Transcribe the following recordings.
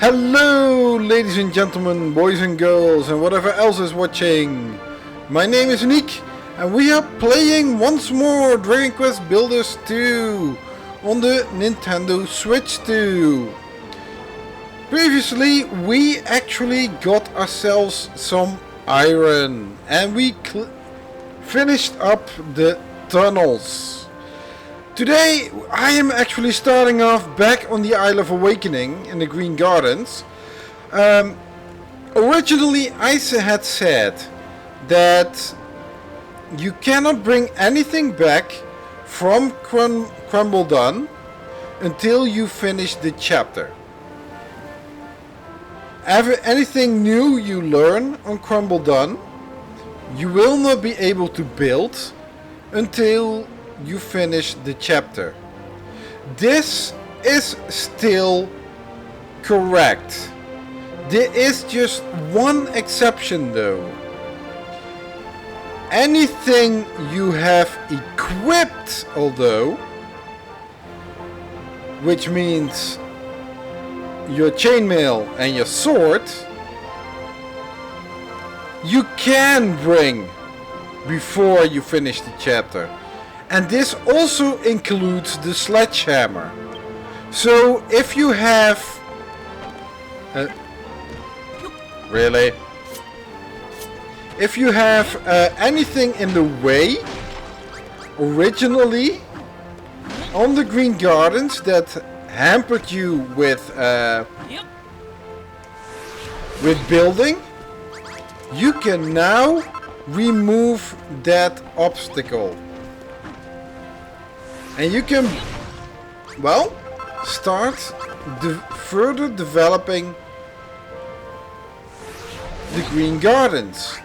Hello, ladies and gentlemen, boys and girls, and whatever else is watching. My name is Enix, and we are playing once more Dragon Quest Builders 2 on the Nintendo Switch 2. Previously, we actually got ourselves some iron, and we finished up the tunnels. Today I am actually starting off back on the Isle of Awakening in the Green Gardens. Originally I had said that you cannot bring anything back from Crumble Done until you finish the chapter. Anything new you learn on Crumble Done, you will not be able to build until you finish the chapter. This is still correct. There is just one exception though. Anything you have equipped, although, which means your chainmail and your sword, you can bring before you finish the chapter. And this also includes the sledgehammer. So if you have... really? If you have anything in the way, originally, on the Green Gardens that hampered you with building, you can now remove that obstacle. And you can, well, start further developing the Green Gardens.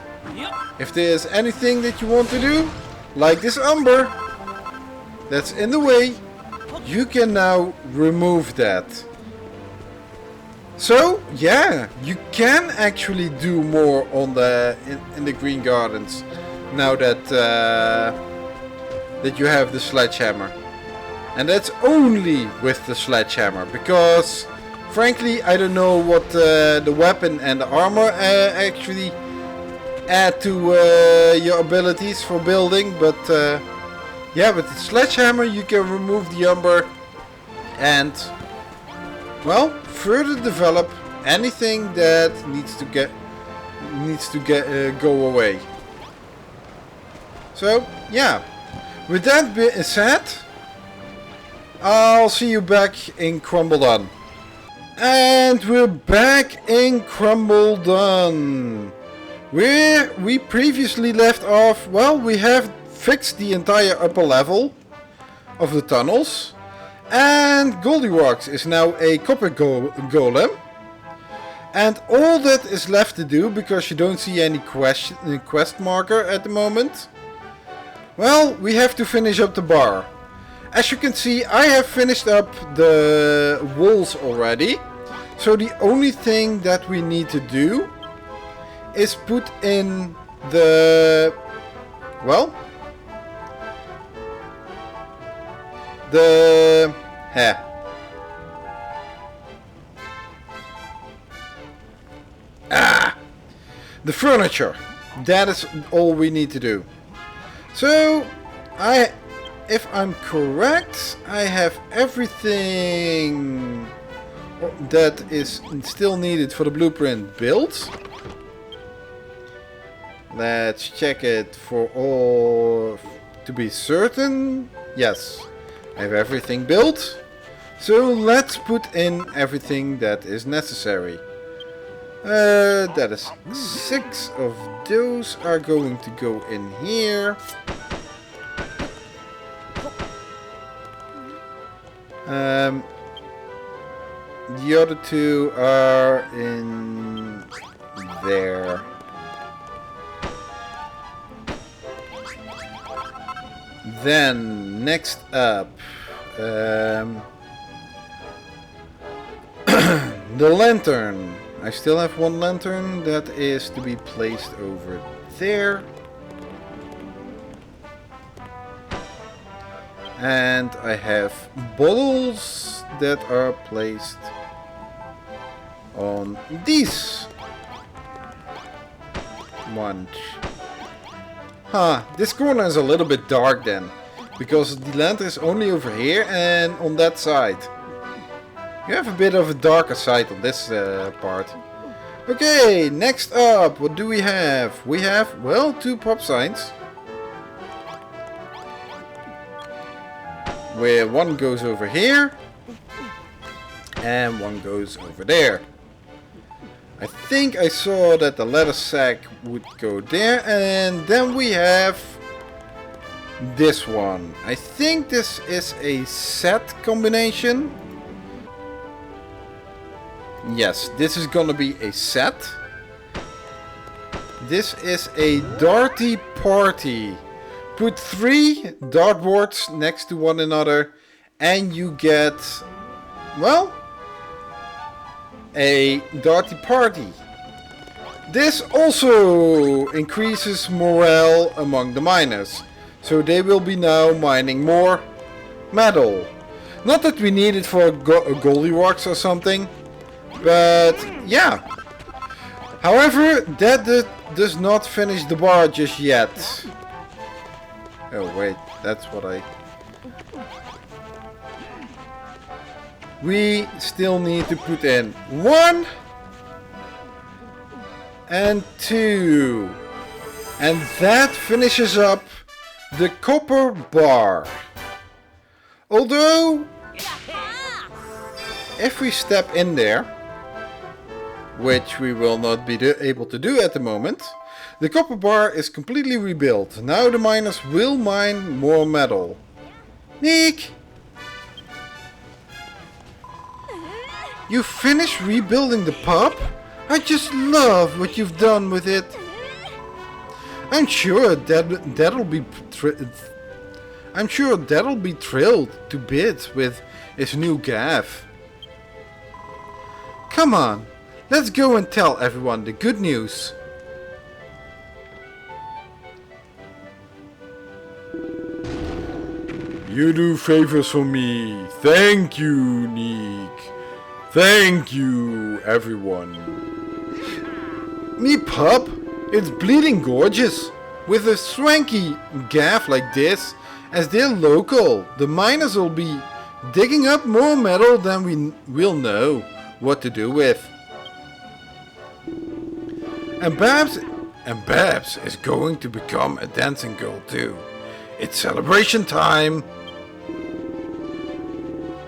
If there's anything that you want to do, like this umber that's in the way, you can now remove that. So yeah, you can actually do more on in the Green Gardens now that that you have the sledgehammer. And that's only with the sledgehammer, because frankly I don't know what the weapon and the armor actually add to your abilities for building, but yeah, with the sledgehammer you can remove the umber and, well, further develop anything that needs to go away. So yeah, with that being said, I'll see you back in Crumble Done. And we're back in Crumble Done, where we previously left off. Well, we have fixed the entire upper level of the tunnels, and Goldirox is now a copper golem. And all that is left to do, because you don't see any quest marker at the moment, well, we have to finish up the bar. As you can see, I have finished up the walls already. So the only thing that we need to do is put in the, well, the the furniture. That is all we need to do. So if I'm correct, I have everything that is still needed for the blueprint built. Let's check it for all to be certain. Yes, I have everything built. So let's put in everything that is necessary. That is 6 of those are going to go in here. The other 2 are in there. Then next up, the lantern. I still have one lantern that is to be placed over there. And I have bottles that are placed on these ones. Huh, this corner is a little bit dark then, because the lantern is only over here and on that side. You have a bit of a darker side on this part. Okay, next up, what do we have? We have, well, 2 pop signs. Where one goes over here and one goes over there. I think I saw that the leather sack would go there, and then we have this one. I think this is a set combination. Yes, this is gonna be a set. This is a Darty Party. Put 3 dartboards next to one another and you get, well, a Darty Party. This also increases morale among the miners, so they will be now mining more metal. Not that we need it for a Goldirox or something, but yeah. However, that does not finish the bar just yet. Oh wait, that's what I... We still need to put in 1 and 2. And that finishes up the copper bar. Although, if we step in there, which we will not be able to do at the moment, the copper bar is completely rebuilt. Now the miners will mine more metal. Nick! You finished rebuilding the pub? I just love what you've done with it. I'm sure that'll be thrilled to bits with his new gaff. Come on, let's go and tell everyone the good news. You do favors for me. Thank you, Nick. Thank you, everyone. Me pup, it's bleeding gorgeous. With a swanky gaff like this, as they're local, the miners will be digging up more metal than we will know what to do with. And Babs is going to become a dancing girl too. It's celebration time.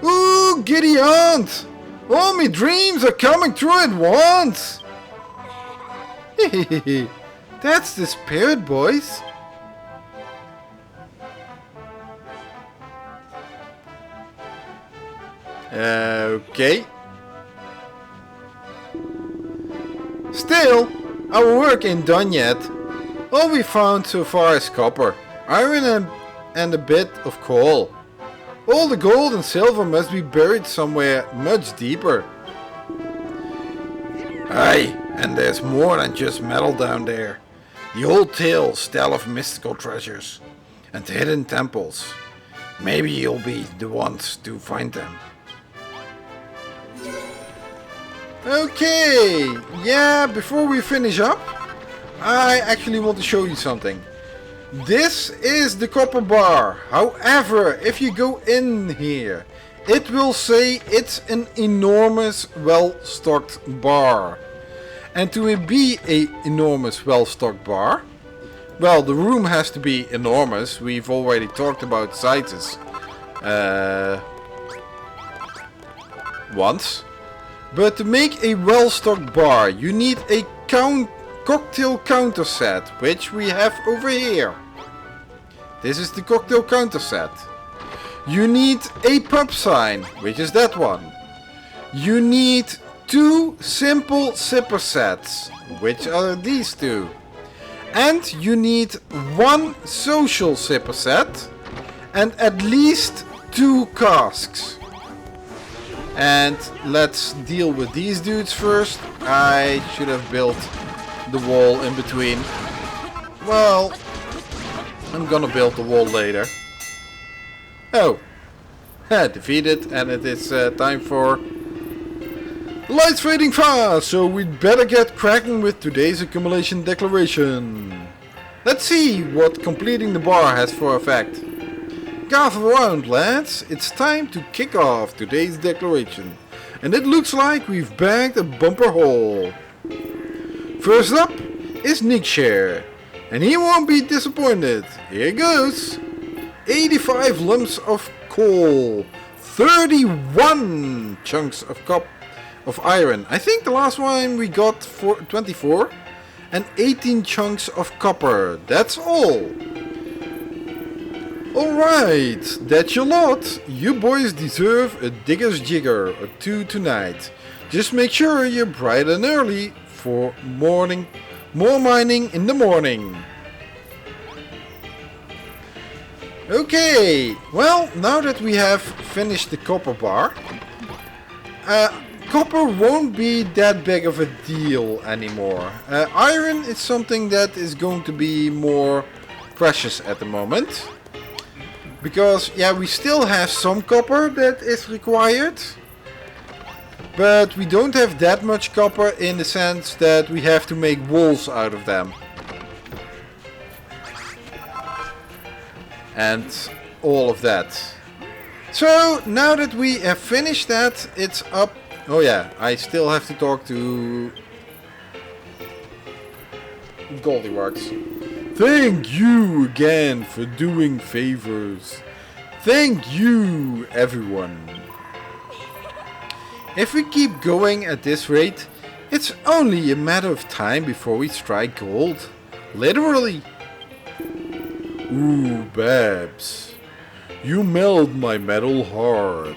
Ooh, giddy aunt! All my dreams are coming true at once! Hehehe, that's the spirit, boys. Okay. Still, our work ain't done yet. All we found so far is copper, iron and a bit of coal. All the gold and silver must be buried somewhere much deeper. Aye, and there's more than just metal down there. The old tales tell of mystical treasures and hidden temples. Maybe you'll be the ones to find them. Okay, yeah, before we finish up, I actually want to show you something. This is the copper bar. However, if you go in here, it will say it's an enormous, well-stocked bar. And to be an enormous, well-stocked bar, well, the room has to be enormous. We've already talked about sizes once. But to make a well-stocked bar, you need a cocktail counter set, which we have over here. This is the cocktail counter set. You need a pub sign, which is that one. You need 2 simple sipper sets, which are these 2. And you need 1 social sipper set and at least 2 casks. And let's deal with these dudes first. I should have built the wall in between. Well, I'm gonna build the wall later. Oh, defeated, and it is time for The light's fading fast, so we'd better get cracking with today's accumulation declaration. Let's see what completing the bar has for effect. Gather around, lads, it's time to kick off today's declaration. And it looks like we've bagged a bumper haul. First up is Nick's share, and he won't be disappointed. Here goes. 85 lumps of coal, 31 chunks of iron. I think the last one we got for 24, and 18 chunks of copper. That's all. Alright, that's your lot. You boys deserve a digger's jigger or two tonight. Just make sure you're bright and early for more mining in the morning. Okay, well, now that we have finished the copper bar, copper won't be that big of a deal anymore. Iron is something that is going to be more precious at the moment. Because, yeah, we still have some copper that is required. But we don't have that much copper in the sense that we have to make walls out of them. And all of that. So, now that we have finished that, it's up. Oh yeah, I still have to talk to Goldirox. Thank you again for doing favors. Thank you, everyone. If we keep going at this rate, it's only a matter of time before we strike gold. Literally. Ooh, Babs. You melt my metal hard.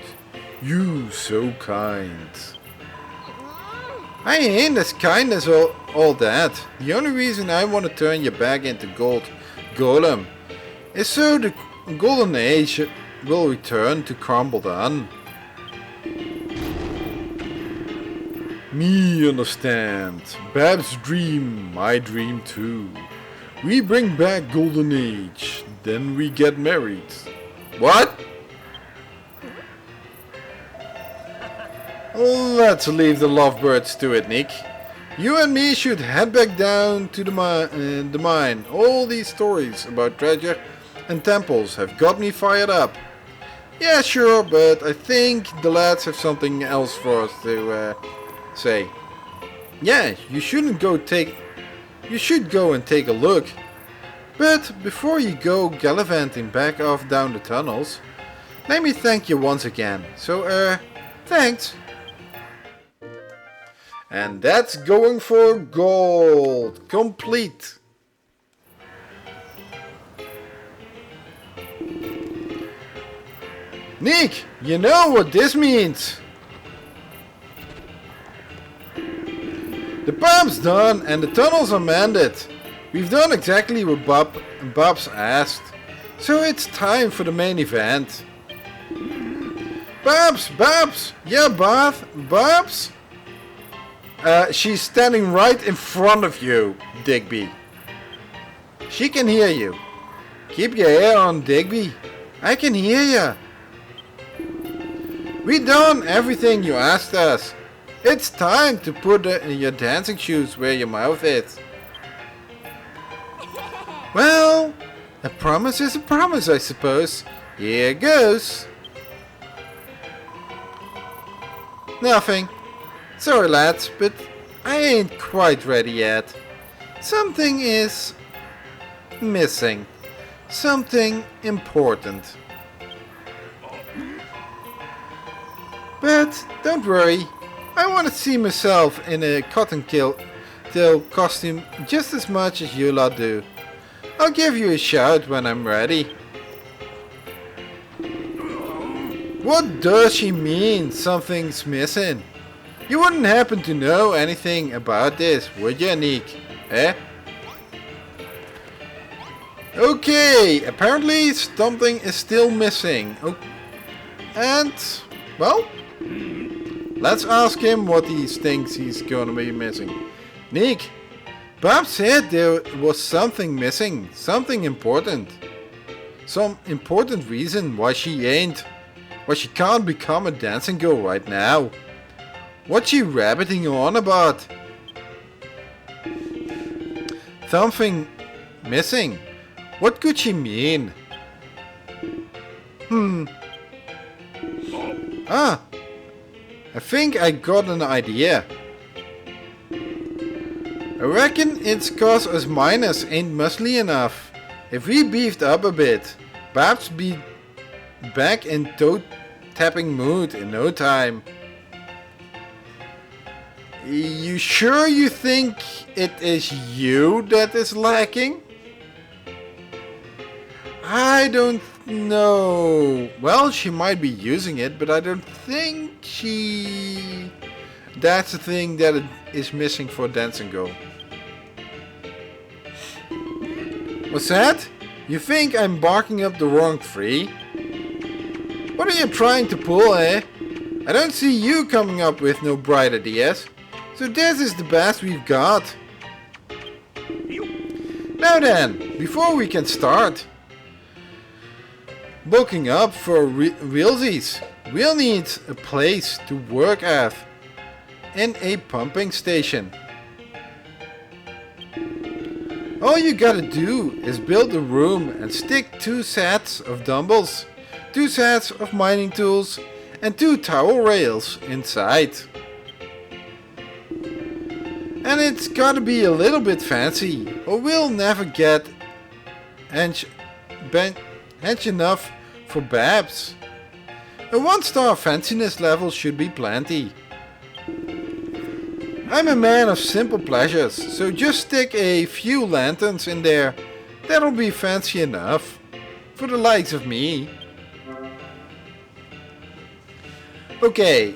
You so kind. I ain't as kind as all that. The only reason I want to turn you back into gold golem is so the golden age will return to Crumbledon. Me understand. Bab's dream, my dream too. We bring back golden age, then we get married. What? Let's leave the lovebirds to it, Nick. You and me should head back down to the mine. All these stories about treasure and temples have got me fired up. Yeah, sure, but I think the lads have something else for us to say. Yeah, you should go and take a look. But before you go gallivanting back off down the tunnels, let me thank you once again. So, thanks. And that's going for gold. Complete. Nick, you know what this means. The pump's done and the tunnels are mended. We've done exactly what Bob's asked. So it's time for the main event. Babs! Yeah, Babs? She's standing right in front of you, Digby. She can hear you. Keep your ear on, Digby. I can hear ya. We done everything you asked us. It's time to put your dancing shoes where your mouth is. Well, a promise is a promise, I suppose. Here goes. Nothing. Sorry lads, but I ain't quite ready yet. Something is missing. Something important. But don't worry, I want to see myself in a cottontail costume just as much as you lot do. I'll give you a shout when I'm ready. What does she mean, something's missing? You wouldn't happen to know anything about this, would you, Nick? Eh? Okay, apparently something is still missing. And, well, let's ask him what he thinks he's gonna be missing. Nick, Bob said there was something missing, something important. Some important reason why she can't become a dancing girl right now. What's she rabbiting on about? Something missing. What could she mean? Ah, I think I got an idea. I reckon it's cause us miners ain't muscly enough. If we beefed up a bit, perhaps be back in toe-tapping mood in no time. You sure you think it is you that is lacking? I don't know. Well, she might be using it, but I don't think that's the thing that is missing for Dancing Girl. What's that? You think I'm barking up the wrong tree? What are you trying to pull, eh? I don't see you coming up with no bright ideas. So this is the best we've got. Now then, before we can start bulking up for realsies, we'll need a place to work at in a pumping station. All you gotta do is build a room and stick 2 sets of dumbbells, 2 sets of mining tools and 2 towel rails inside. And it's gotta be a little bit fancy, or we'll never get hench enough for Babs. A 1-star fanciness level should be plenty. I'm a man of simple pleasures, so just stick a few lanterns in there. That'll be fancy enough for the likes of me. Okay.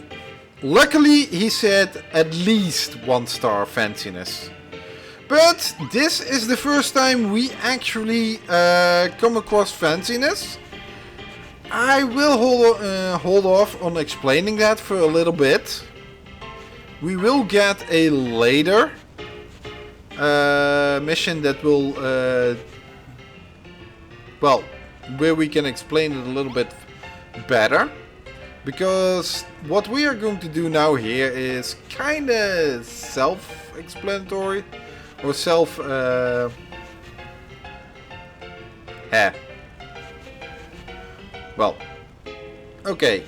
Luckily, he said at least 1-star fanciness. But this is the first time we actually come across fanciness. I will hold off on explaining that for a little bit. We will get a later mission that will, well, where we can explain it a little bit better. Because what we are going to do now here is kinda self-explanatory. Or well, okay.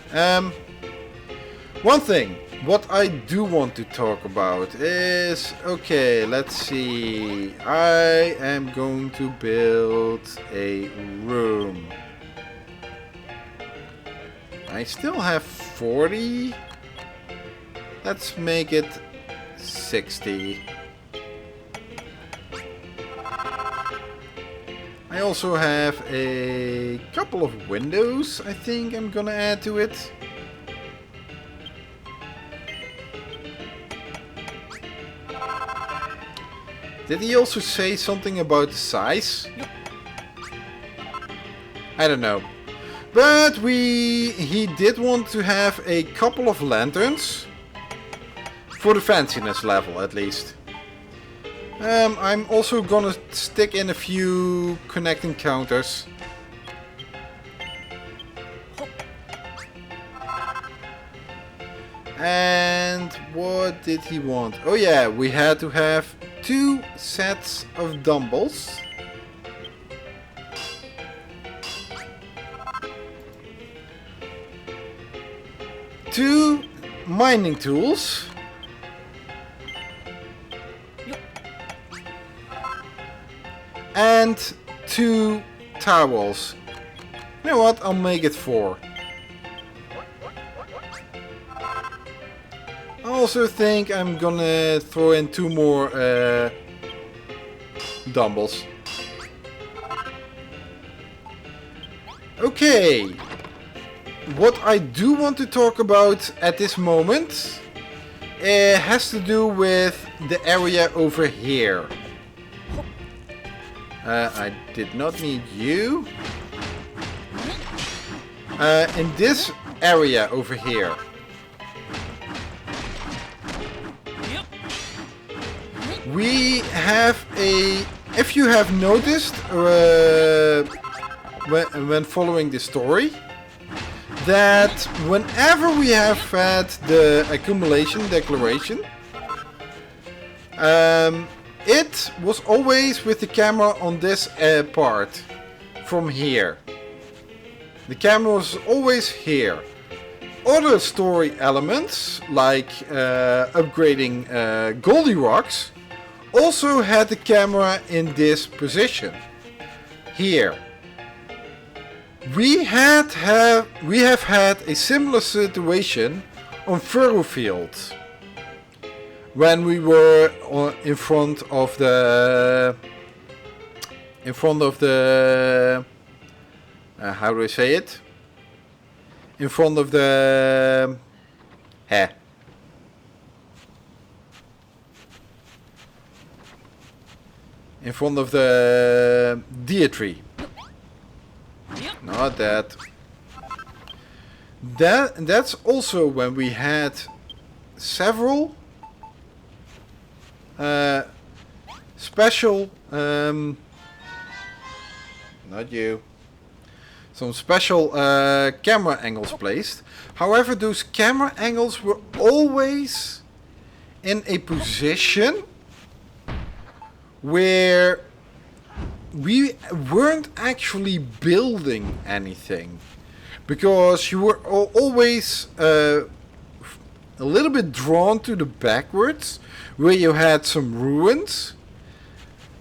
One thing, what I do want to talk about is, okay, let's see. I am going to build a room. I still have 40. Let's make it 60. I also have a couple of windows I think I'm gonna add to it. Did he also say something about the size? I don't know. But he did want to have a couple of lanterns. For the fanciness level at least. I'm also gonna stick in a few connecting counters. And what did he want? Oh yeah, we had to have 2 sets of dumbbells. Two mining tools. And 2 towels. You know what? I'll make it 4. I also think I'm gonna throw in 2 more dumbbells. Okay. What I do want to talk about at this moment has to do with the area over here. I did not need you. In this area over here. We have a... If you have noticed when following the story, that whenever we have had the accumulation declaration, it was always with the camera on this part from here. The camera was always here. Other story elements, like upgrading Goldirox, also had the camera in this position. Here. We have had a similar situation on Furrowfield. When we were in front of the how do I say it? In front of the in front of the deer tree. Not that. That's also when we had several special not you. Some special camera angles placed. However, those camera angles were always in a position where we weren't actually building anything, because you were always a little bit drawn to the backwards, where you had some ruins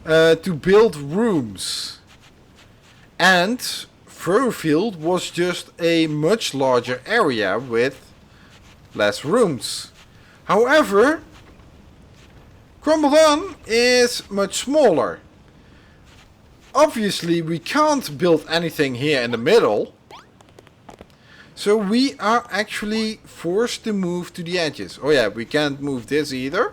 to build rooms. And Furrowfield was just a much larger area with less rooms. However, Crumbled On is much smaller. Obviously we can't build anything here in the middle, so we are actually forced to move to the edges. Oh yeah, we can't move this either,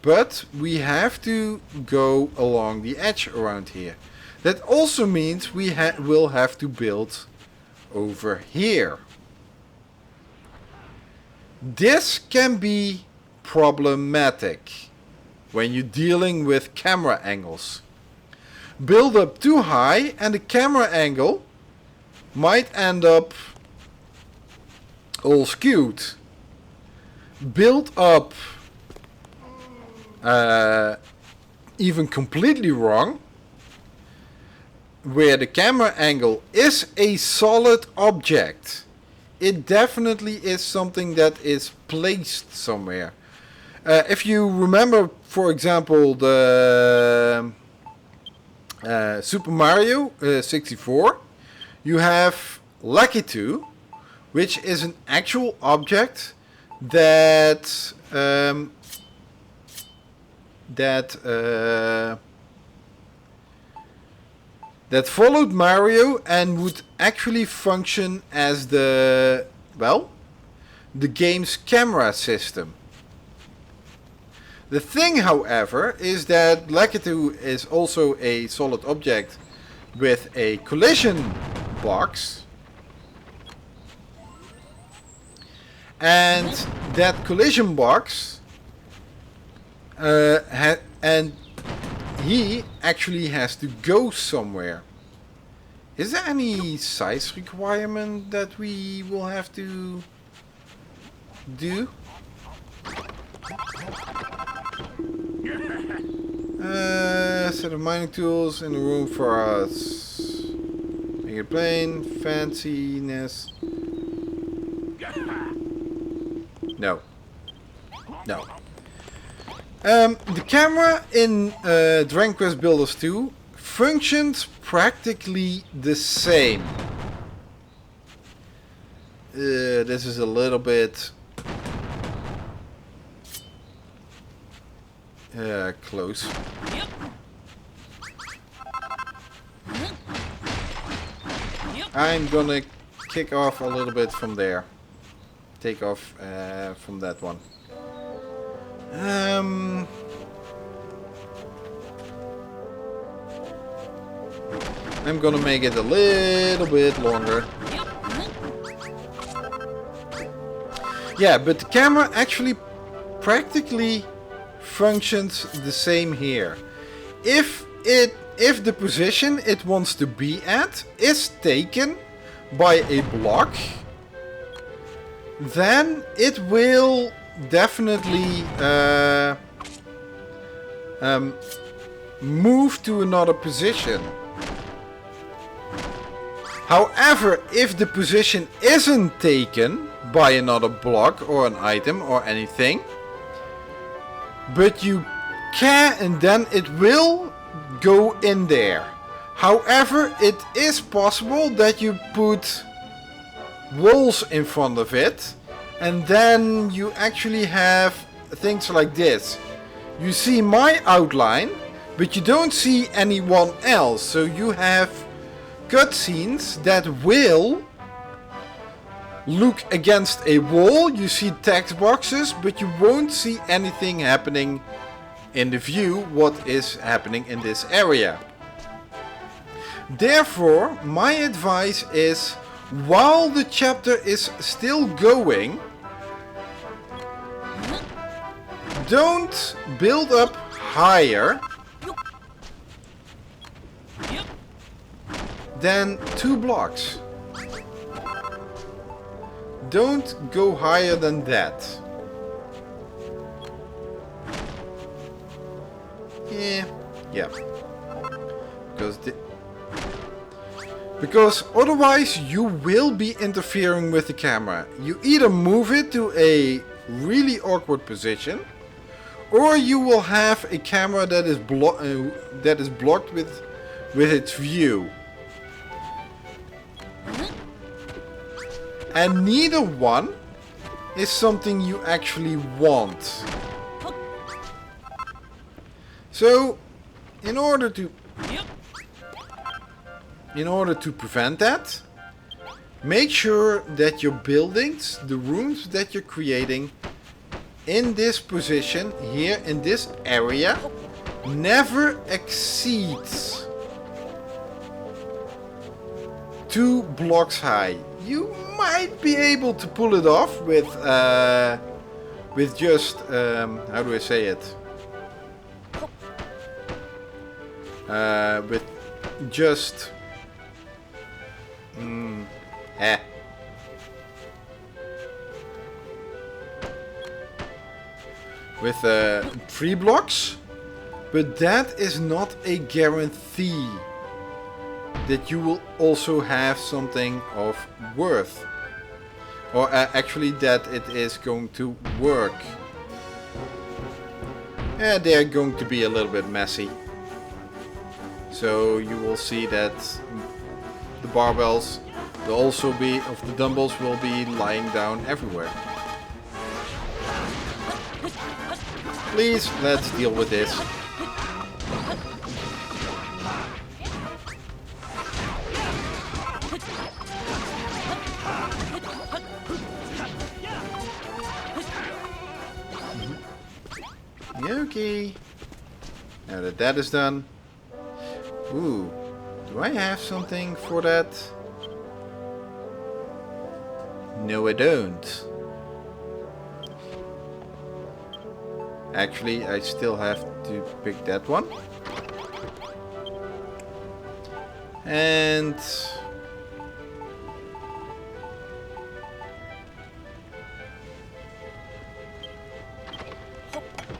but we have to go along the edge around here. That also means we will have to build over here. This can be problematic when you're dealing with camera angles. Build up too high and the camera angle might end up all skewed. Build up even completely wrong, where the camera angle is a solid object. It definitely is something that is placed somewhere. If you remember, for example, the Super Mario 64, you have Lakitu, which is an actual object that that followed Mario and would actually function as the game's camera system. The thing, however, is that Lakitu is also a solid object with a collision box, and that collision box and he actually has to go somewhere. Is there any size requirement that we will have to do? Set of mining tools in the room for us. Make it plain, fanciness. No. No. The camera in Dragon Quest Builders 2 functions practically the same. This is a little bit close. I'm gonna kick off a little bit from there. Take off from that one. I'm gonna make it a little bit longer. Yeah, but the camera actually practically functions the same here. If the position it wants to be at is taken by a block, then it will definitely move to another position. However, if the position isn't taken by another block or an item or anything, but you can, and then it will go in there. However, it is possible that you put walls in front of it, and then you actually have things like this. You see my outline, but you don't see anyone else. So you have cutscenes that will look against a wall. You see text boxes, but you won't see anything happening in the view, what is happening in this area. Therefore, my advice is, while the chapter is still going, don't build up higher than 2 blocks. Don't go higher than that. Yeah. Because otherwise you will be interfering with the camera. You either move it to a really awkward position, or you will have a camera that is blocked with its view. And neither one is something you actually want. So, in order to prevent that, make sure that your buildings, the rooms that you're creating in this position, here in this area, never exceeds 2 blocks high. You might be able to pull it off with just how do I say it? With just with 3 blocks, but that is not a guarantee that you will also have something of worth, or actually that it is going to work. They're going to be a little bit messy, so you will see that the barbells will also be, of the dumbbells will be lying down everywhere. Please, let's deal with this. Okay. Now that that is done. Ooh. Do I have something for that? No, I don't. Actually, I still have to pick that one. And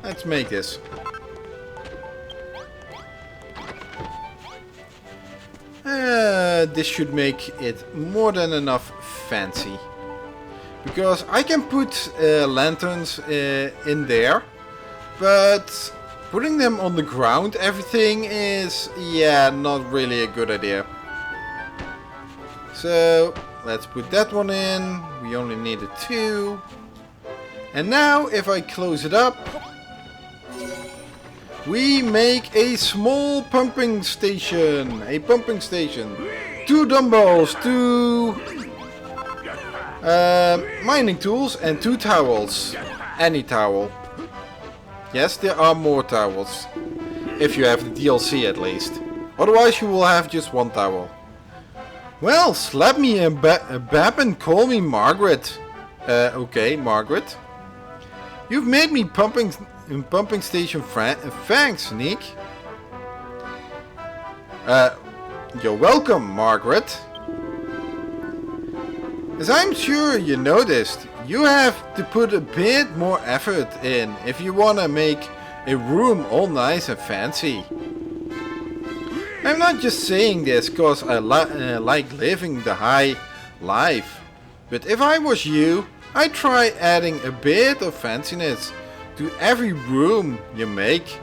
let's make this. This should make it more than enough fancy. Because I can put lanterns in there, but putting them on the ground, everything is, yeah, not really a good idea. So let's put that one in. We only needed 2. And now if I close it up, we make a small pumping station. A pumping station. 2 dumbbells, 2 mining tools and 2 towels. Any towel. Yes, there are more towels. If you have the DLC at least. Otherwise you will have just 1 towel. Well, slap me a bab and call me Margaret. Okay, Margaret. You've made me pumping station thanks, Nick. You're welcome, Margaret. As I'm sure you noticed, you have to put a bit more effort in if you wanna make a room all nice and fancy. I'm not just saying this cause I like living the high life, but if I was you, I'd try adding a bit of fanciness to every room you make.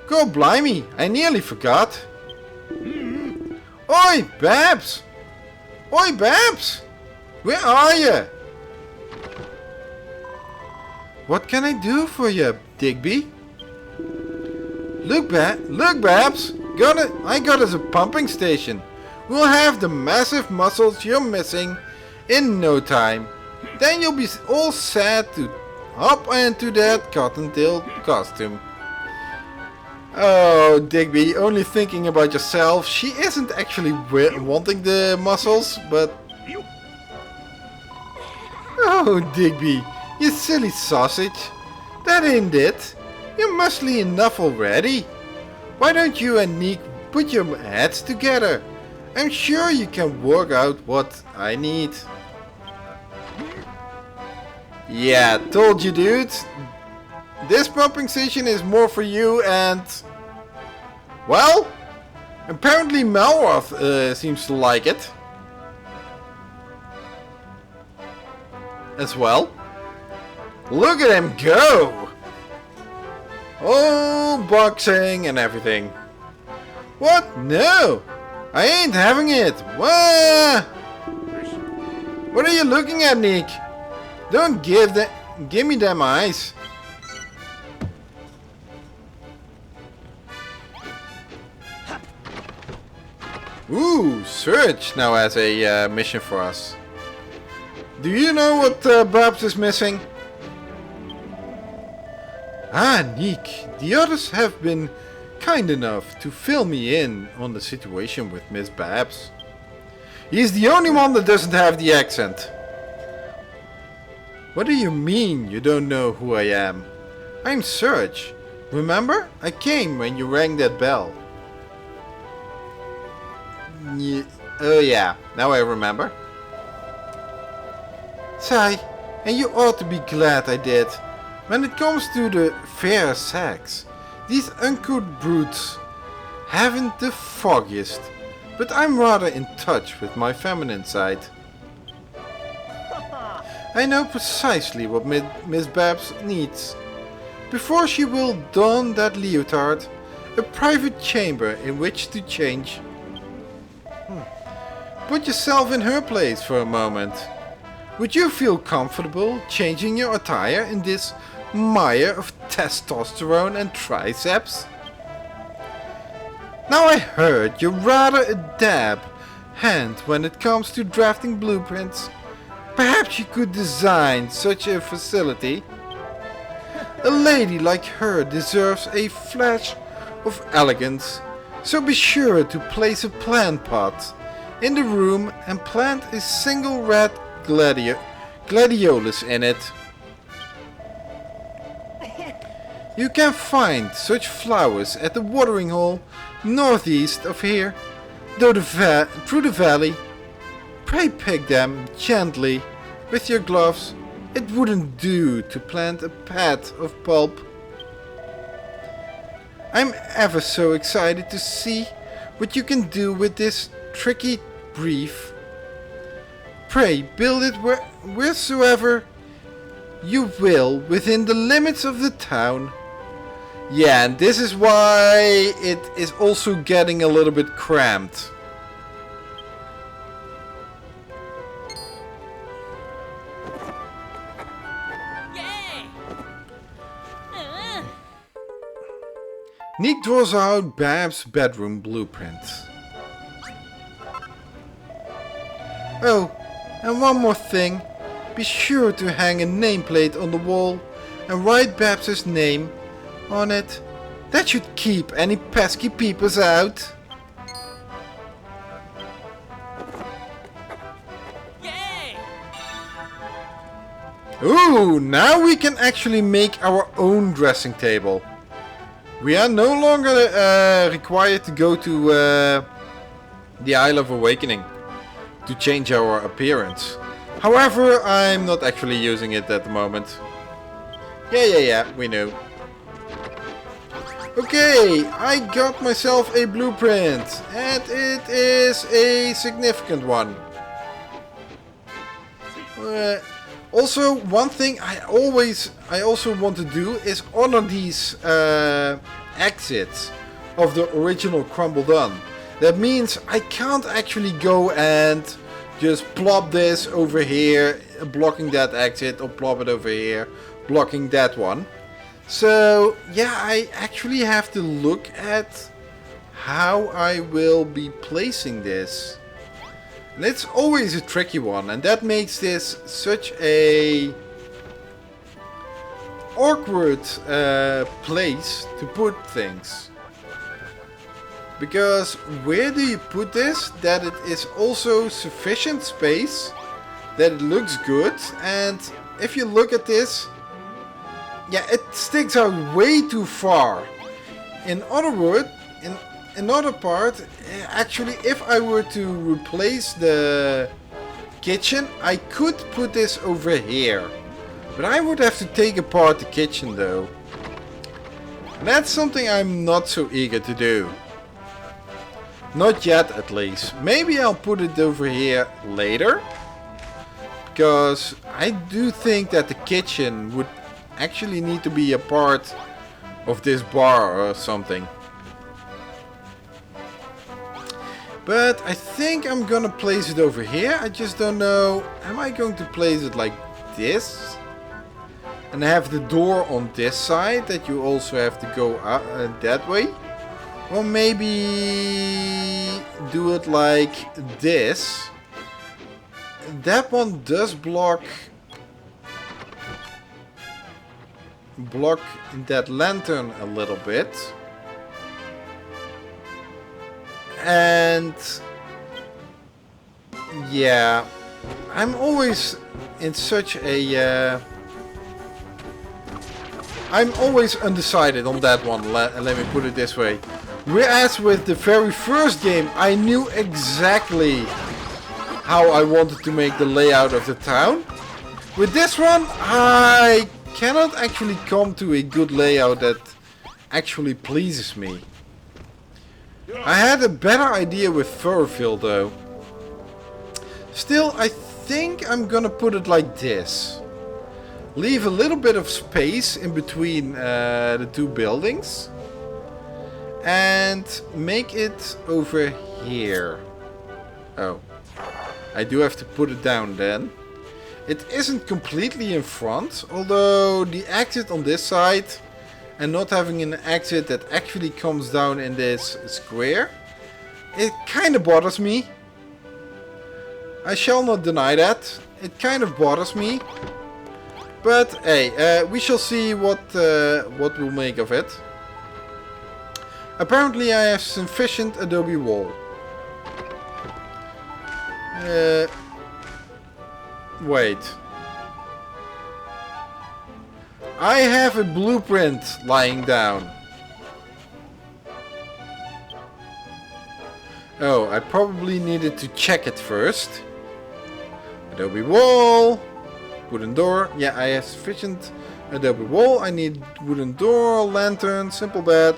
God blimey, I nearly forgot. Oi, Babs! Oi, Babs! Where are you? What can I do for you, Digby? Look, Babs! I got us a pumping station. We'll have the massive muscles you're missing in no time. Then you'll be all set to hop into that cottontail costume. Oh, Digby, only thinking about yourself. She isn't actually wanting the muscles, but... Oh, Digby, you silly sausage. That ain't it. You're muscly enough already. Why don't you and Nick put your heads together? I'm sure you can work out what I need. Yeah, told you, dude. This pumping station is more for you and... Well, apparently Malroth seems to like it. As well. Look at him go! Oh, boxing and everything. What? No! I ain't having it! What? What are you looking at, Nick? Don't give me them eyes. Ooh, Surge now has a mission for us. Do you know what Babs is missing? Ah, Nick, the others have been kind enough to fill me in on the situation with Miss Babs. He's the only one that doesn't have the accent. What do you mean you don't know who I am? I'm Surge. Remember? I came when you rang that bell. Oh yeah, now I remember. Sigh, and you ought to be glad I did. When it comes to the fair sex, these uncouth brutes haven't the foggiest, but I'm rather in touch with my feminine side. I know precisely what Miss Babs needs. Before she will don that leotard, a private chamber in which to change. Put yourself in her place for a moment. Would you feel comfortable changing your attire in this mire of testosterone and triceps? Now I heard you're rather a dab hand when it comes to drafting blueprints. Perhaps you could design such a facility. A lady like her deserves a flash of elegance, so be sure to place a plant pot in the room and plant a single red gladiolus in it. You can find such flowers at the watering hole northeast of here, through the valley. Pray pick them gently with your gloves. It wouldn't do to plant a pad of pulp. I'm ever so excited to see what you can do with this tricky brief. Pray build it wheresoever you will within the limits of the town. Yeah, and this is why it is also getting a little bit cramped. Nick draws out Bab's bedroom blueprint. Oh, and one more thing. Be sure to hang a nameplate on the wall and write Babs' name on it. That should keep any pesky peepers out. Yay! Ooh, now we can actually make our own dressing table. We are no longer required to go to the Isle of Awakening to change our appearance. However, I'm not actually using it at the moment. Yeah, we know. Okay, I got myself a blueprint, and it is a significant one. Also, one thing I also want to do is honor these exits of the original Crumble Done. That means I can't actually go and just plop this over here, blocking that exit, or plop it over here, blocking that one. So yeah, I actually have to look at how I will be placing this. And it's always a tricky one, and that makes this such a awkward place to put things. Because where do you put this that it is also sufficient space, that it looks good, and if you look at this, yeah, it sticks out way too far. In other words, in another part, actually, if I were to replace the kitchen, I could put this over here. But I would have to take apart the kitchen though. And that's something I'm not so eager to do. Not yet, at least. Maybe I'll put it over here later. Because I do think that the kitchen would actually need to be a part of this bar or something. But I think I'm gonna place it over here. I just don't know. Am I going to place it like this? And have the door on this side that you also have to go that way? Or maybe do it like this. That one does block that lantern a little bit. And yeah, I'm always in such a I'm always undecided on that one, let me put it this way. Whereas with the very first game, I knew exactly how I wanted to make the layout of the town. With this one, I cannot actually come to a good layout that actually pleases me. I had a better idea with Furville though. Still, I think I'm gonna put it like this. Leave a little bit of space in between the two buildings. And make it over here. Oh, I do have to put it down then. It isn't completely in front, although the exit on this side and not having an exit that actually comes down in this square, it kind of bothers me. I shall not deny that. It kind of bothers me. But hey, we shall see what we'll make of it. Apparently I have sufficient adobe wall. Wait. I have a blueprint lying down. Oh, I probably needed to check it first. Adobe wall. Wooden door. Yeah, I have sufficient adobe wall. I need wooden door, lantern, simple bed,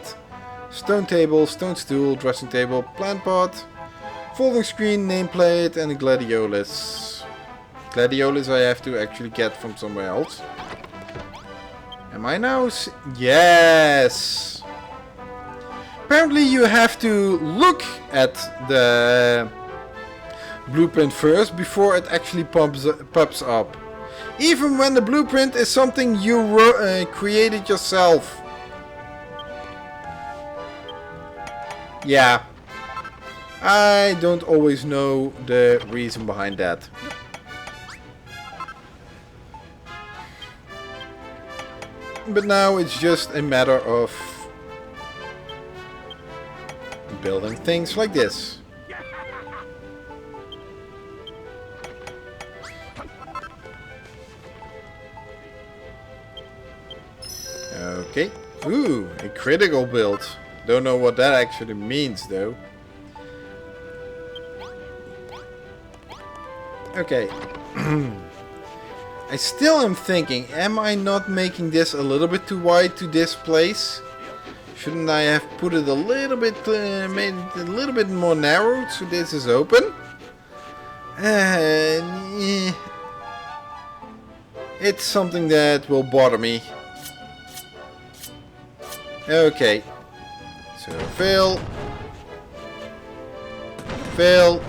stone table, stone stool, dressing table, plant pot, folding screen, nameplate, and a gladiolus. Gladiolus I have to actually get from somewhere else. Am I now? Yes! Apparently you have to look at the blueprint first before it actually pops up. Even when the blueprint is something you created yourself. Yeah. I don't always know the reason behind that. But now it's just a matter of building things like this. Okay. Ooh, a critical build. Don't know what that actually means though. Okay. I still am thinking, am I not making this a little bit too wide to this place? Shouldn't I have put it a little bit, made it a little bit more narrow so this is open? Yeah. It's something that will bother me. Okay. So Phil. Phil.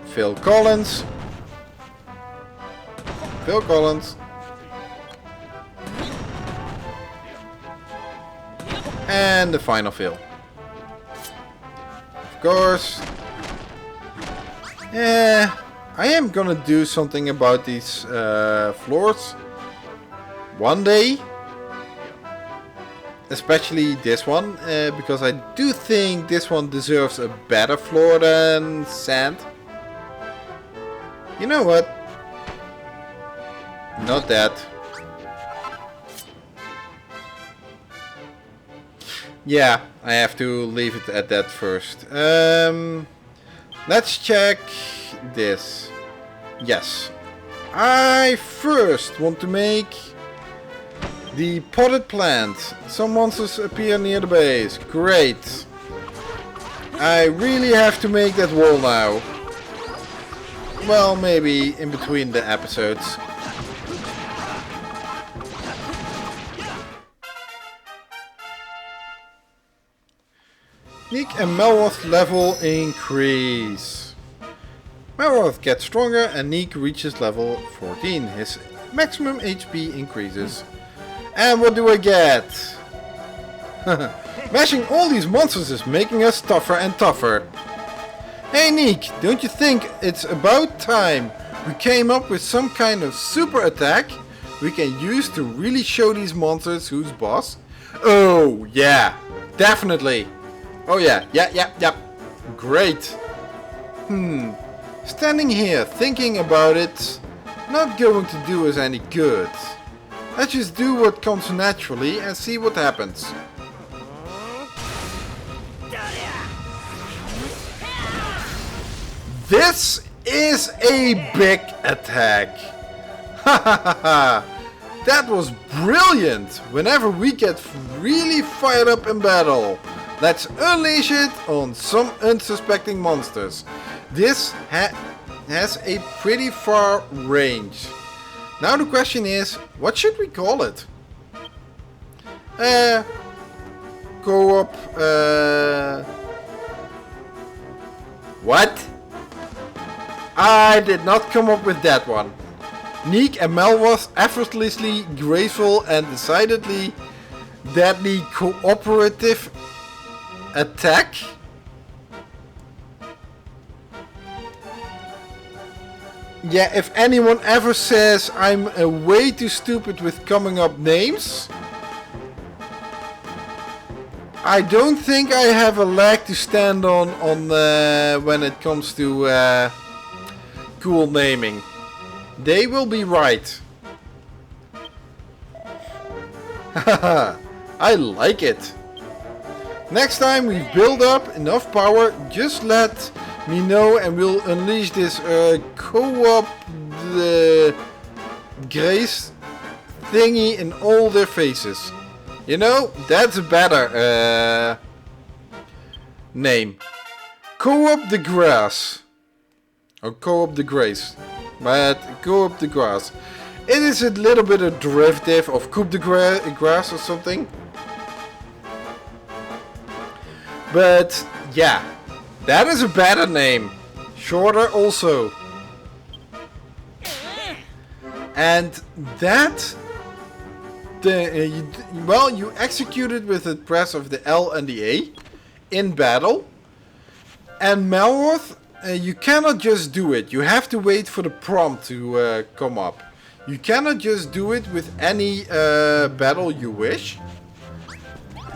Phil Collins. Phil Collins. And the final Phil. Of course. Yeah, I am gonna do something about these floors. One day. Especially this one. Because I do think this one deserves a better floor than sand. You know what? Not that. Yeah, I have to leave it at that first. Let's check this. Yes. I first want to make the potted plant. Some monsters appear near the base. Great. I really have to make that wall now. Well, maybe in between the episodes. Nick and Melworth level increase. Melworth gets stronger and Nick reaches level 14. His maximum HP increases. And what do I get? Mashing all these monsters is making us tougher and tougher. Hey Nick, don't you think it's about time we came up with some kind of super attack we can use to really show these monsters who's boss? Oh yeah, definitely. Oh yeah, yep. Great. Standing here thinking about it, not going to do us any good. Let's just do what comes naturally and see what happens. This is a big attack. That was brilliant. Whenever we get really fired up in battle, let's unleash it on some unsuspecting monsters. This has a pretty far range. Now the question is, what should we call it? Co-op, what? I did not come up with that one. Neek and Mel was effortlessly graceful and decidedly deadly cooperative attack. Yeah, if anyone ever says I'm way too stupid with coming up names, I don't think I have a leg to stand on when it comes to cool naming. They will be right. Haha, I like it. Next time we build up enough power, just let me know and we'll unleash this co-op grace thingy in all their faces. You know, that's a better name. Co-op the grass. Or co-op the grace. But co-op the grass. It is a little bit a derivative of coup de grass or something. But yeah, that is a better name. Shorter also. And that, you executed with the press of the L and the A in battle. And Malworth, you cannot just do it. You have to wait for the prompt to come up. You cannot just do it with any battle you wish.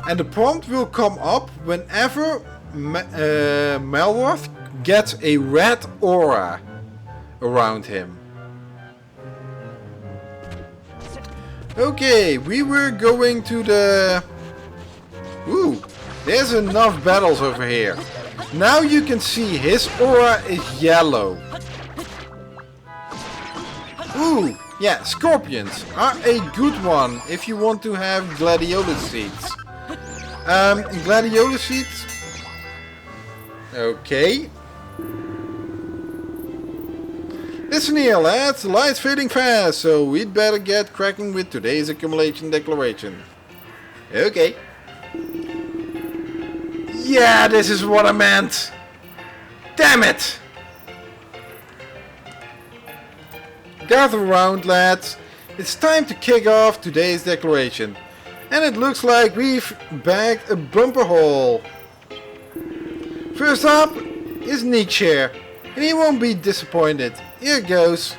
And the prompt will come up whenever Malworth gets a red aura around him. Okay, we were going to the... Ooh, there's enough battles over here. Now you can see his aura is yellow. Ooh, yeah, scorpions are a good one if you want to have gladiolus seeds. Gladiolus seeds. Okay. Listen here, lads, the light's fading fast, so we'd better get cracking with today's accumulation declaration. Okay. Yeah, this is what I meant. Damn it! Gather around, lads. It's time to kick off today's declaration. And it looks like we've bagged a bumper haul. First up is Nick's share. And he won't be disappointed. Here it goes.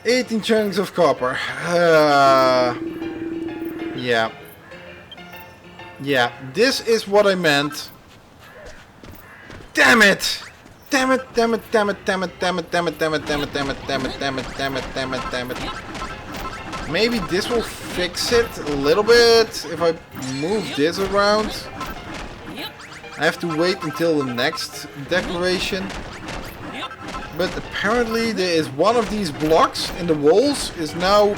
18 chunks of copper. Yeah. Yeah, this is what I meant. Damn it! Damn it, damn it, damn it, damn it, damn it, damn it, damn it, damn it, damn it, damn it, damn it, damn it, damn it, damn it. Maybe this will fix it a little bit if I move this around. I have to wait until the next declaration. But apparently there is one of these blocks in the walls is now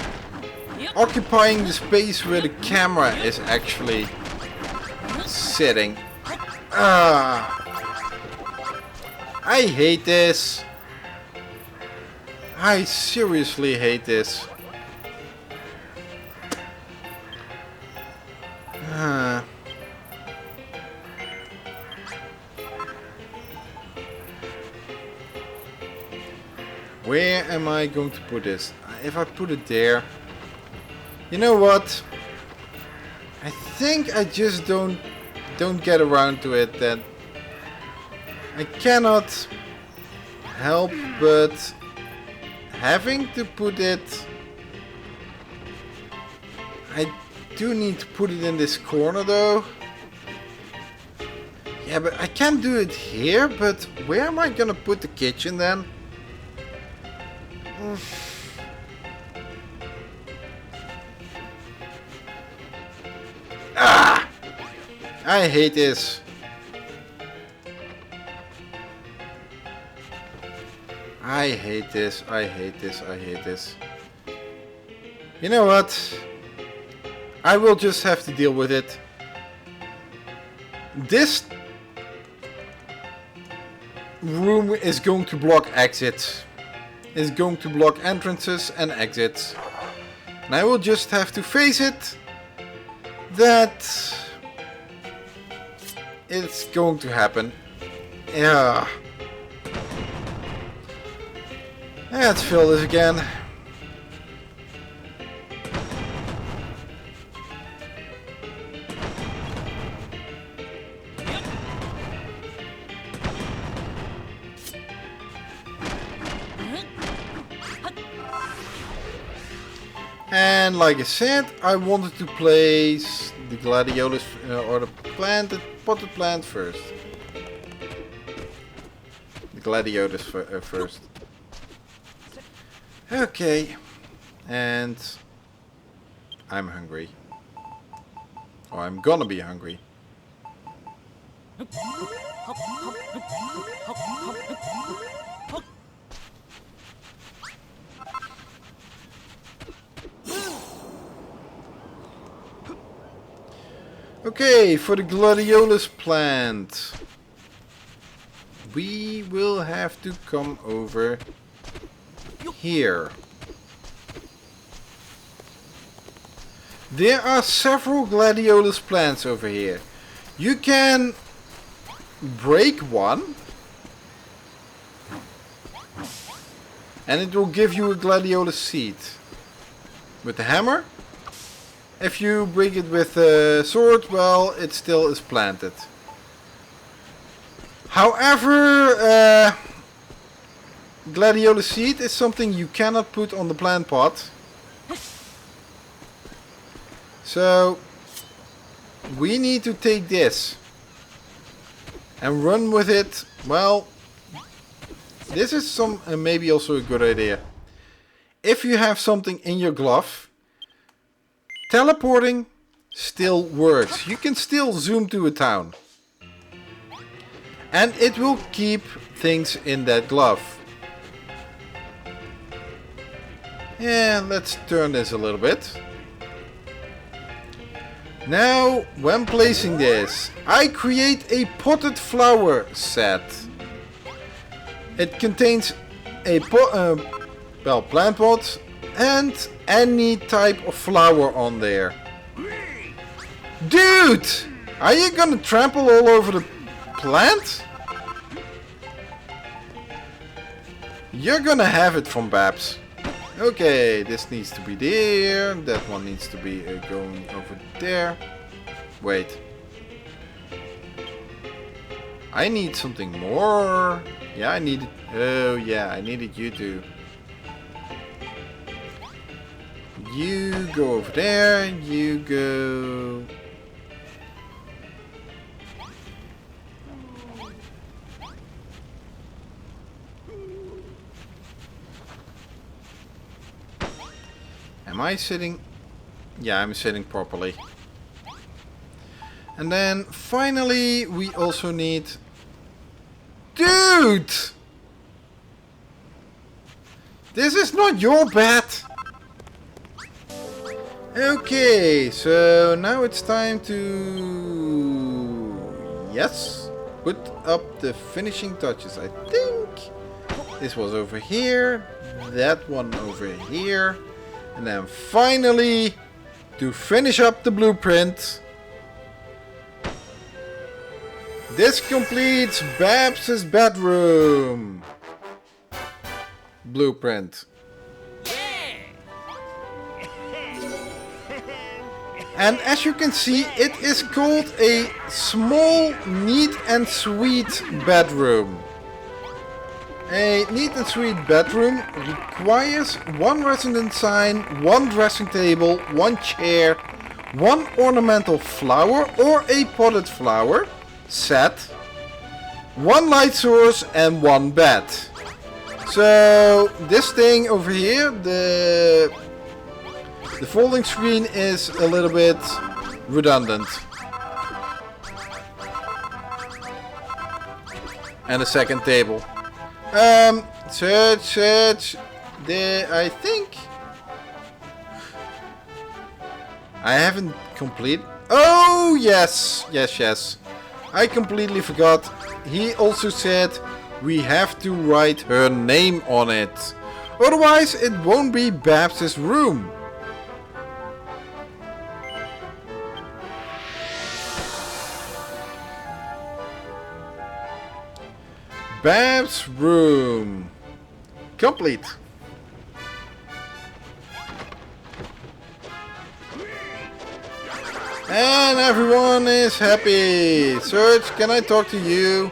occupying the space where the camera is actually sitting. I hate this. I seriously hate this. Where am I going to put this? If I put it there... You know what? I think I just don't get around to it then. I cannot help but having to put it... I do need to put it in this corner though. Yeah, but I can't do it here, but where am I gonna put the kitchen then? I hate this. I hate this. I hate this. I hate this. You know what? I will just have to deal with it. This room is going to block exits. Is going to block entrances and exits. And I will just have to face it that it's going to happen. Yeah. Let's fill this again. And like I said, I wanted to place the gladiolus or the plant, the potted plant first. The gladiolus first. Okay, and I'm hungry. Or I'm gonna be hungry. Okay, for the gladiolus plant, we will have to come over here. There are several gladiolus plants over here. You can break one and it will give you a gladiolus seed. With the hammer. If you break it with a sword, well, it still is planted. However, gladiolus seed is something you cannot put on the plant pot. So, we need to take this and run with it. Well, this is maybe also a good idea. If you have something in your glove, teleporting still works. You can still zoom to a town. And it will keep things in that glove. Yeah, let's turn this a little bit. Now, when placing this, I create a potted flower set. It contains a plant pot and any type of flower on there. Dude! Are you gonna trample all over the plant? You're gonna have it from Babs. Okay, this needs to be there. That one needs to be going over there. Wait. I need something more. Yeah, I need it. Oh, yeah, I needed you to. You go over there. You go. Am I sitting? Yeah, I'm sitting properly. And then finally we also need... Dude! This is not your bed! Okay, so now it's time to... Yes, put up the finishing touches. I think this was over here, that one over here. And then finally, to finish up the blueprint, this completes Babs' bedroom blueprint. And as you can see, it is called a small, neat and sweet bedroom. A neat and sweet bedroom requires one resident sign, one dressing table, one chair, one ornamental flower or a potted flower set, one light source and one bed. So this thing over here, the folding screen is a little bit redundant. And a second table. Search. I think I haven't completed. Oh, yes. I completely forgot. He also said we have to write her name on it. Otherwise, it won't be Babs' room. Babs' room. Complete. And everyone is happy. Serge, can I talk to you?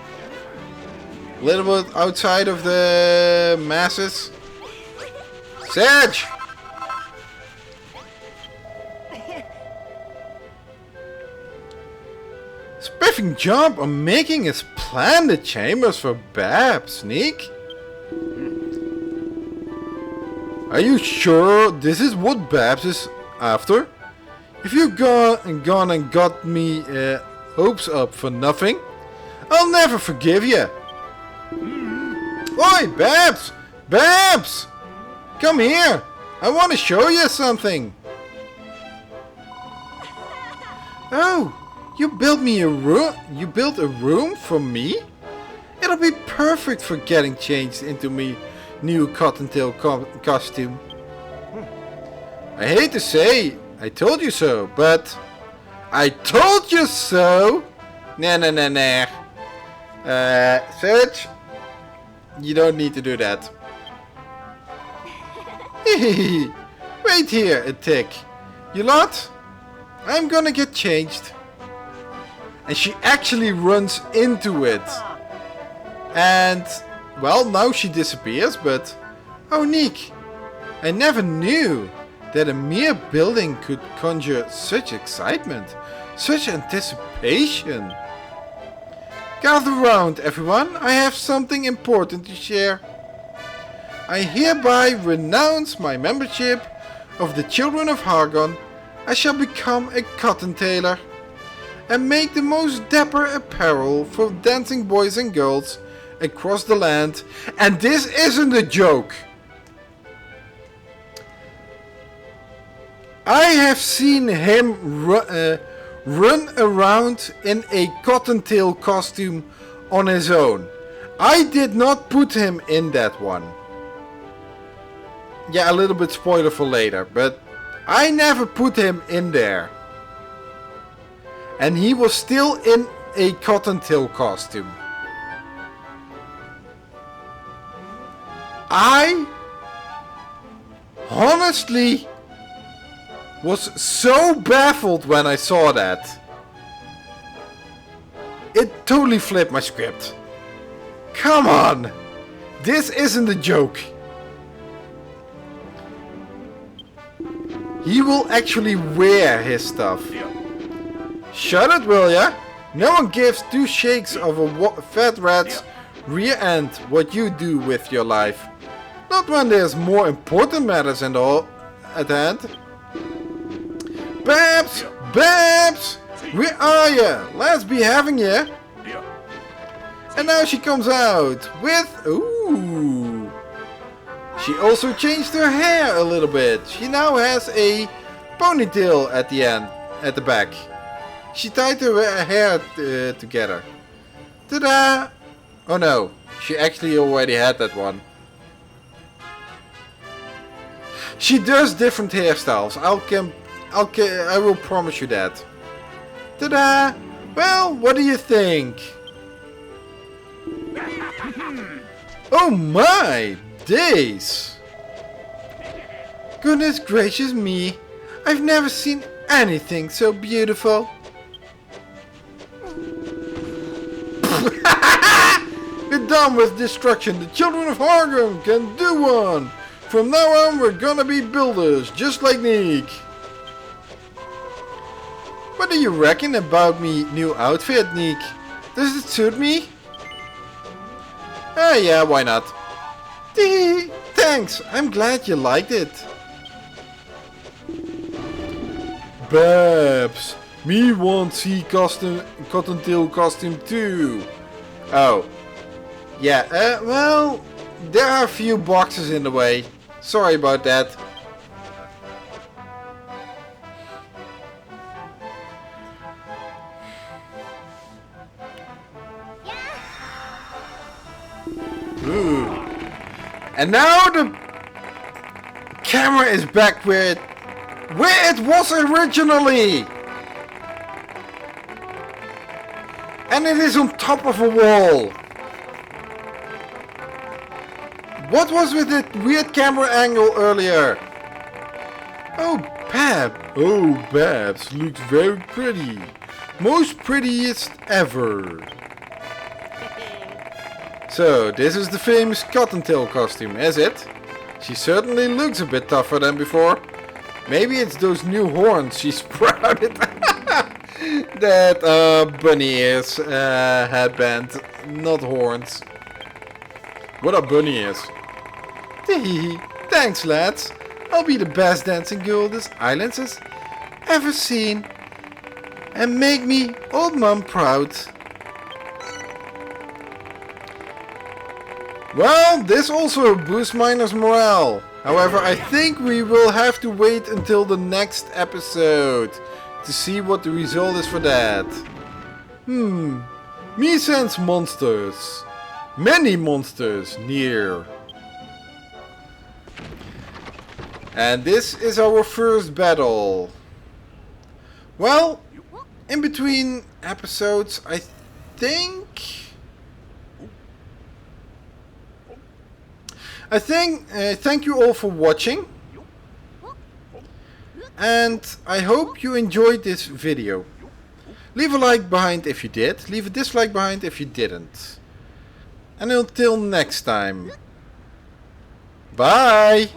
A little bit outside of the masses. Serge! Spiffing job on making his splendid chambers for Babs, Sneak. Are you sure this is what Babs is after? If you've gone and got me hopes up for nothing, I'll never forgive you. Oi, Babs! Babs! Come here! I want to show you something. Oh! You built me a room. You built a room for me? It'll be perfect for getting changed into my new cottontail costume. I hate to say, I told you so, but I told you so. Nah. Serge, you don't need to do that. Wait here a tick. You lot? I'm gonna get changed. And she actually runs into it. And, well, now she disappears, but... Oh, Nick. I never knew that a mere building could conjure such excitement, such anticipation. Gather round, everyone. I have something important to share. I hereby renounce my membership of the Children of Hargon I shall become a cottontailer and make the most dapper apparel for dancing boys and girls across the land. And this isn't a joke. I have seen him run around in a cottontail costume on his own. I did not put him in that one. Yeah, a little bit spoiler for later, but I never put him in there. And he was still in a cottontail costume. I honestly was so baffled when I saw that. It totally flipped my script. Come on! This isn't a joke. He will actually wear his stuff. Shut it, will ya? No one gives two shakes of a fat rat's rear end what you do with your life. Not when there's more important matters at hand. Babs! Babs! Where are ya? Let's be having ya. And now she comes out with... Ooh! She also changed her hair a little bit. She now has a ponytail at the end, at the back. She tied her hair together. Ta-da! Oh no, she actually already had that one. She does different hairstyles. I will promise you that. Ta-da! Well, what do you think? Oh my days! Goodness gracious me! I've never seen anything so beautiful. We're done with destruction. The children of Hargrim can do one. From now on, we're gonna be builders, just like Nick. What do you reckon about me new outfit, Nick? Does it suit me? Ah, yeah, why not? Thanks, I'm glad you liked it. Babs, me want see cottontail costume too. Oh, yeah, well, there are a few boxes in the way. Sorry about that. Ooh. And now the camera is back where it was originally. And it is on top of a wall. What was with that weird camera angle earlier? Oh, Babs looks very pretty. Most prettiest ever. So, this is the famous cottontail costume, is it? She certainly looks a bit tougher than before. Maybe it's those new horns she sprouted. That bunny ears headband, not horns. What are bunny ears? Thanks, lads. I'll be the best dancing girl this island has ever seen. And make me old mum proud. Well, this also boosts miners' morale. However, I think we will have to wait until the next episode to see what the result is for that. Me sense monsters. Many monsters near. And this is our first battle. Well, in between episodes, I think... thank you all for watching. And I hope you enjoyed this video. Leave a like behind if you did. Leave a dislike behind if you didn't. And until next time. Bye!